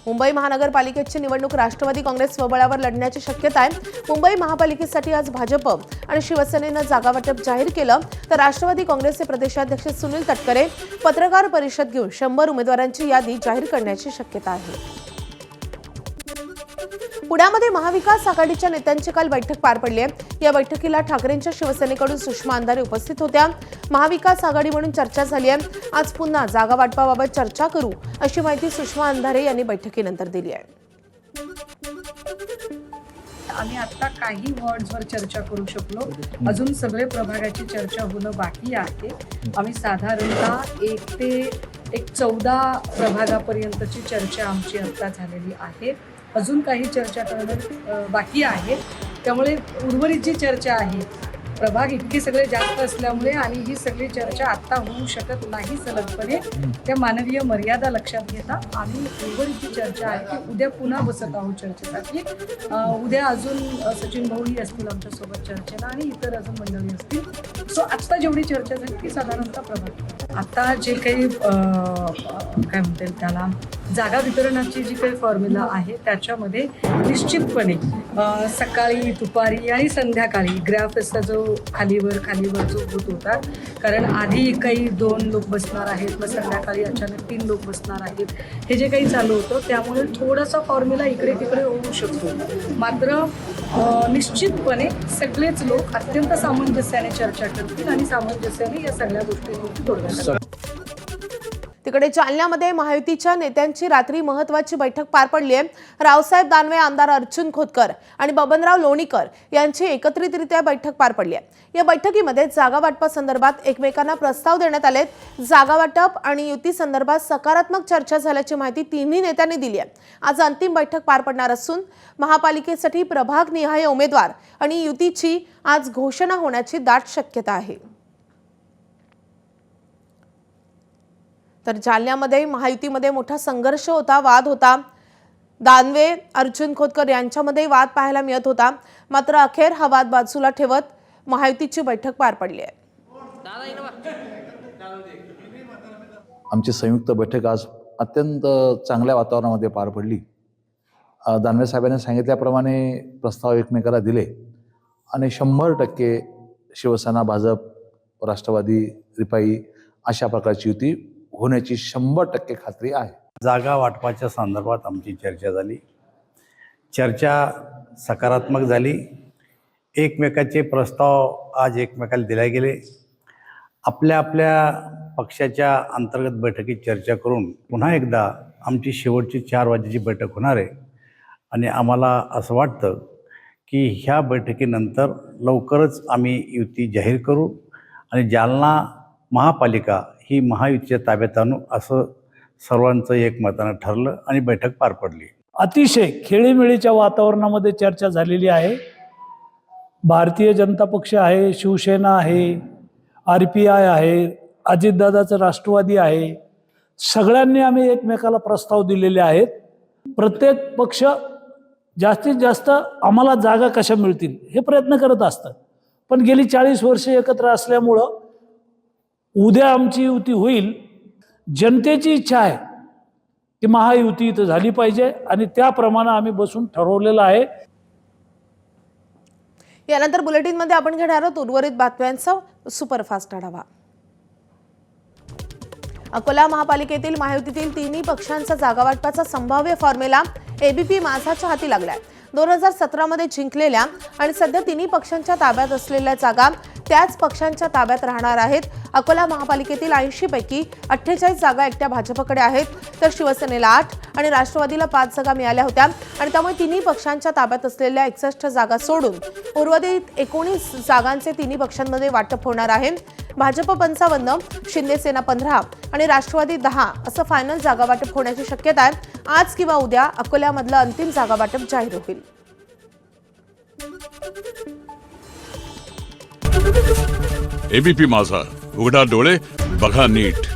मुंबई महानगरपालिकेची निवडणूक राष्ट्रवादी काँग्रेस स्वबळावर लढण्याची शक्यता आहे। मुंबई महापालिकेसाठी आज भाजप आणि शिवसेनेनं जागा वाटप जाहीर केलं, तर राष्ट्रवादी काँग्रेसचे प्रदेशाध्यक्ष सुनील तटकरे पत्रकार परिषद घेऊन 100 उमेदवारांची यादी जाहीर करण्याची शक्यता आहे। पुण्यामध्ये महाविकास आघाडीच्या नेत्यांची काल बैठक पार पडली आहे। या बैठकीला ठाकरेंच्या शिवसेनेकडून सुषमा अंधारे उपस्थित होत्या। महाविकास आघाडी म्हणून चर्चा झाली आहे। आज पुन्हा जागा वाटपाबाबत चर्चा करू अशी माहिती सुषमा अंधारे यांनी बैठकीनंतर दिली आहे। आम्ही आता काही वॉर्ड्सवर चर्चा करू शकलो, अजून सगळे प्रभागाची चर्चा होणं बाकी आहे। आम्ही साधारणतः 1 ते 14 प्रभागापर्यंतची चर्चा आमची आता झालेली आहे। अजून काही चर्चा करणं बाकी आहे, त्यामुळे उर्वरित जी चर्चा आहे, प्रभाग इतके सगळे जास्त असल्यामुळे आणि ही सगळी चर्चा आत्ता होऊ शकत नाही सलगपणे, त्या मानवीय मर्यादा लक्षात घेता आम्ही उर्वरित जी चर्चा आहे ती उद्या पुन्हा बसत आहोत चर्चेसाठी। उद्या अजून सचिन भाऊही असतील आमच्यासोबत चर्चेला आणि इतर अजून मंडळी असतील। सो आत्ता जेवढी चर्चा झाली ती साधारणतः प्रभाग आता जे काही काय म्हणतील त्याला जागा वितरणाची जी काही फॉर्म्युला आहे त्याच्यामध्ये निश्चितपणे सकाळी, दुपारी आणि संध्याकाळी ग्राफचा जो खालीवर जो होत होता, कारण आधी काही 2 लोक बसणार आहेत, मग संध्याकाळी अचानक 3 लोक बसणार आहेत, हे जे काही चालू होतं त्यामुळे थोडासा फॉर्म्युला इकडे तिकडे होऊ शकतो। मात्र निश्चितपणे सगळेच लोक अत्यंत सामंजस्याने चर्चा करतील आणि सामंजस्याने या सगळ्या गोष्टींवरती तोडगा काढतील। तिकडे जालन्यामध्ये महायुतीच्या नेत्यांची रात्री महत्त्वाची बैठक पार पडली आहे। रावसाहेब दानवे, आमदार अर्जुन खोतकर आणि बबनराव लोणीकर यांची एकत्रितरित्या बैठक पार पडली आहे। या बैठकीमध्ये जागा वाटपासंदर्भात एकमेकांना प्रस्ताव देण्यात आलेत। जागा वाटप आणि युती संदर्भात सकारात्मक चर्चा झाल्याची माहिती तिन्ही नेत्यांनी दिली आहे। आज अंतिम बैठक पार पडणार असून महापालिकेसाठी प्रभागनिहाय उमेदवार आणि युतीची आज घोषणा होण्याची दाट शक्यता आहे। तर जालन्यामध्ये महायुतीमध्ये मोठा संघर्ष होता, वाद होता। दानवे, अर्जुन खोतकर यांच्यामध्ये वाद पाहायला मिळत होता, मात्र अखेर हा वाद बाजूला ठेवत महायुतीची बैठक पार पडली आहे। आमची संयुक्त बैठक आज अत्यंत चांगल्या वातावरणामध्ये पार पडली। दानवे साहेबांनी सांगितल्याप्रमाणे प्रस्ताव एकमेकाला दिले आणि 100% शिवसेना, भाजप, राष्ट्रवादी, रिपाई अशा प्रकारची युती होण्याची 100% खात्री आहे। जागा वाटपाच्या संदर्भात आमची चर्चा झाली। चर्चा सकारात्मक झाली। एकमेकाचे प्रस्ताव आज एकमेकाला दिले गेले। आपल्या आपल्या पक्षाच्या अंतर्गत बैठकीत चर्चा करून पुन्हा एकदा आमची शेवटची 4 वाजेची बैठक होणार आहे आणि आम्हाला असं वाटतं की ह्या बैठकीनंतर लवकरच आम्ही युती जाहीर करू आणि जालना महापालिका ही महायुतीच्या ताब्यात आणू असं सर्वांचं एकमतानं ठरलं आणि बैठक पार पडली। अतिशय खेळीमेळीच्या वातावरणामध्ये चर्चा झालेली आहे। भारतीय जनता पक्ष आहे, शिवसेना आहे, RPI आहे, अजितदादाचं राष्ट्रवादी आहे, सगळ्यांनी आम्ही एकमेकाला प्रस्ताव दिलेले आहेत। प्रत्येक पक्ष जास्तीत जास्त आम्हाला जागा कशा मिळतील हे प्रयत्न करत असतात, पण गेली 40 वर्षे एकत्र असल्यामुळं उद्या आमची युती होईल। जनतेची इच्छा आहे की महायुती इथं झाली पाहिजे आणि त्याप्रमाणे आम्ही बसून ठरवलेलं आहे। यानंतर बुलेटिनमध्ये आपण घेणार आहोत उर्वरित बातम्यांचा सुपरफास्ट आढावा। अकोला महापालिकेतील महायुतीतील तिन्ही पक्षांचा जागावाटपाचा संभाव्य फॉर्म्युला ABP माझाच्या हाती लागलाय। 2017 मध्ये जिंकलेल्या आणि सध्या तिन्ही पक्षांच्या ताब्यात असलेल्या जागा त्याच पक्षांच्या ताब्यात राहणार आहेत। अकोला महापालिकेतील 80 पैकी 48 जागा एकट्या भाजपकडे आहेत, तर शिवसेनेला 8 आणि राष्ट्रवादीला 5 जागा मिळाल्या होत्या आणि त्यामुळे तिन्ही पक्षांच्या ताब्यात असलेल्या 61 जागा सोडून उर्वरित 19 जागांचे तिन्ही पक्षांमध्ये वाटप होणार आहे। भाजप 55, शिंदेसेना 15 आणि राष्ट्रवादी 10 असं फायनल जागा वाटप होण्याची शक्यता आहे। आज किंवा उद्या अकोल्यामधलं अंतिम जागा वाटप जाहीर होईल। ABP माझा, उघडा डोळे बघा नीट।